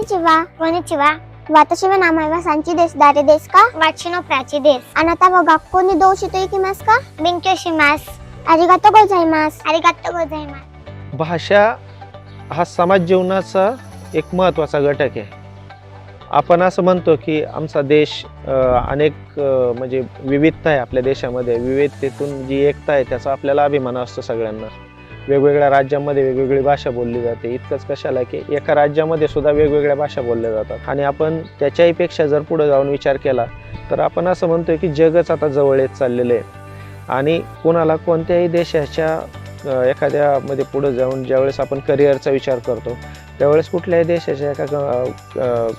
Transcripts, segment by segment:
Konnichiwa. Watashi wa namae wa Sanchi desu. Dare desu ka? Wachi no Prachi desu. Anata wa gakkou ni doushi to ikimasu ka? Benkyou shimasu. Arigatou gozaimasu. Arigatou gozaimasu. भाषा हा समाज जीवनाचा एक महत्त्वाचा घटक आहे. आपण असं म्हणतो की आमचा देश अनेक म्हणजे विविधता आहे आपल्या देशामध्ये. विविधतेतून जी एकता आहे त्याचा आपल्याला अभिमान असतो सगळ्यांना. वेगवेगळ्या राज्यांमध्ये वेगवेगळी भाषा बोलली जाते. इतकंच कशाला की एका राज्यामध्ये सुद्धा वेगवेगळ्या भाषा बोलल्या जातात. आणि आपण त्याच्याही पेक्षा जर पुढे जाऊन विचार केला तर आपण असं म्हणतोय की जगच आता जवळ येत चाललेलं आहे. आणि कोणाला कोणत्याही देशाच्या एखाद्यामध्ये पुढे जाऊन ज्यावेळेस आपण करिअरचा विचार करतो त्यावेळेस कुठल्याही देशाच्या एका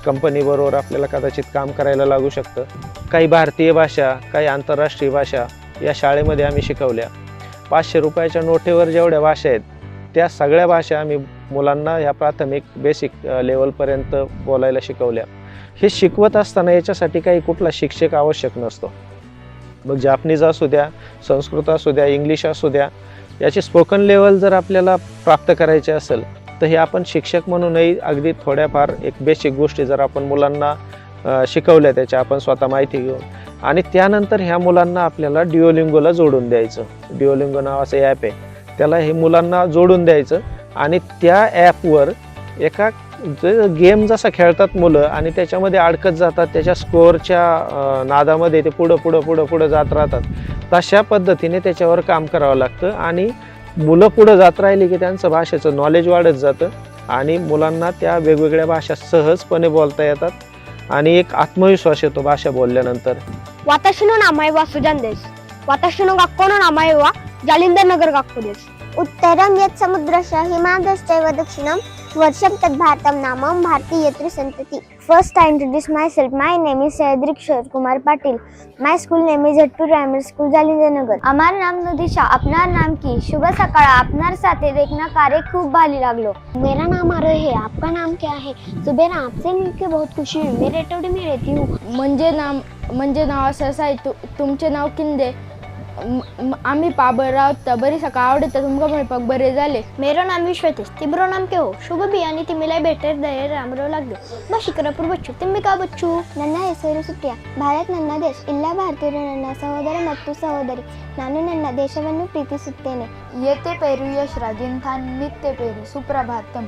कंपनीबरोबर आपल्याला कदाचित काम करायला लागू शकतं. काही भारतीय भाषा, काही आंतरराष्ट्रीय भाषा या शाळेमध्ये आम्ही शिकवल्या. 500 रुपयाच्या नोटेवर जेवढ्या भाषा आहेत त्या सगळ्या भाषा आम्ही मुलांना ह्या प्राथमिक बेसिक लेवलपर्यंत बोलायला शिकवल्या. हे शिकवत असताना याच्यासाठी काही कुठला शिक्षक आवश्यक नसतो. मग जापनीज असू द्या, संस्कृत असू द्या, इंग्लिश असू द्या, याची स्पोकन लेवल जर आपल्याला प्राप्त करायचे असेल तर हे आपण शिक्षक म्हणूनही अगदी थोड्याफार एक बेसिक गोष्टी जर आपण मुलांना शिकवल्या त्याच्या आपण स्वतः माहिती घेऊन आणि त्यानंतर ह्या मुलांना आपल्याला डिओलिंगोला जोडून द्यायचं. डिओलिंगो नावाचं ॲप आहे, त्याला हे मुलांना जोडून द्यायचं आणि त्या ॲपवर एका गेम जसा खेळतात मुलं आणि त्याच्यामध्ये अडकत जातात, त्याच्या स्कोअरच्या नादामध्ये ते पुढं जात राहतात. तशा पद्धतीने त्याच्यावर काम करावं लागतं आणि मुलं पुढं जात राहिली की त्यांचं भाषेचं नॉलेज वाढत जातं आणि मुलांना त्या वेगवेगळ्या भाषा सहजपणे बोलता येतात आणि एक आत्मविश्वास येतो भाषा बोलल्यानंतर. वाताशी नो नामाए वा सुजान देसु. वाताशी नो गक्को नो नामाए वा जालिंदर नगर गक्को देसु. उत्तरं यत् समुद्रस्य हिमाद्यश्चैव दक्षिणं वर्षं तद् भारतं नामं भारतीय त्रिसंतति. First I introduce myself. My name is Saydrik Shoraj Kumar Patil. My school name is Hettu Primary School, Jalindhar. আমার নাম নদিশা, আপনার নাম কি? শুভ সকাল, আপনার সাথে देखना कार्य खूब भारी लागलो. मेरा नाम आरोही है. आपका नाम क्या है? सुबेरा, आपसे मिलकर बहुत खुशी हुई. मैं रेटोडी में रहती हूँ. म्हणजे नाव असं आहे. तुमचे नाव किंदे? आम्ही पाबर राहता. बरी सकाळ आवडतं तुमका पण पग बरे झाले. मेरो नाम विश्वतेश. तिम्रो नाम क्या हो? शुभ भी आणि तिमिला बेटर दये रामरो लागलो. बशिकरापुर बच्चू तिम्मी का बच्चू ನನ್ನ ಹೆಸರು ಸುಪ್ರಿಯಾ. ಭಾರತ್ ನನ್ನ ದೇಶ. ಎಲ್ಲ ಭಾರತೀಯರು ನನ್ನ ಸಹೋದರ ಮತ್ತು ಸಹೋದರಿ. ನಾನು ನನ್ನ ದೇಶವನ್ನು ಪ್ರೀತಿಸುತ್ತೇನೆ. येते पेरू यशराज इंथान नित्य पेरू सुप्रभातम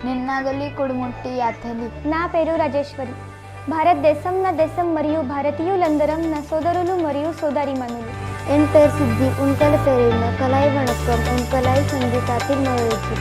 నిన్నగలి కుడుముట్టి యాథలి. నా పేరు రాజేశ్వరి. భారతదేశం నా దేశం మరియు భారతీయులందరం నా సోదరులు మరియు సోదరీమణులు. என் பேர் சித்தி. உங்கள் பேர் என்ன? கலை வணக்கம். உன் கலை சங்கீதத்தில் மகிழ்ச்சி.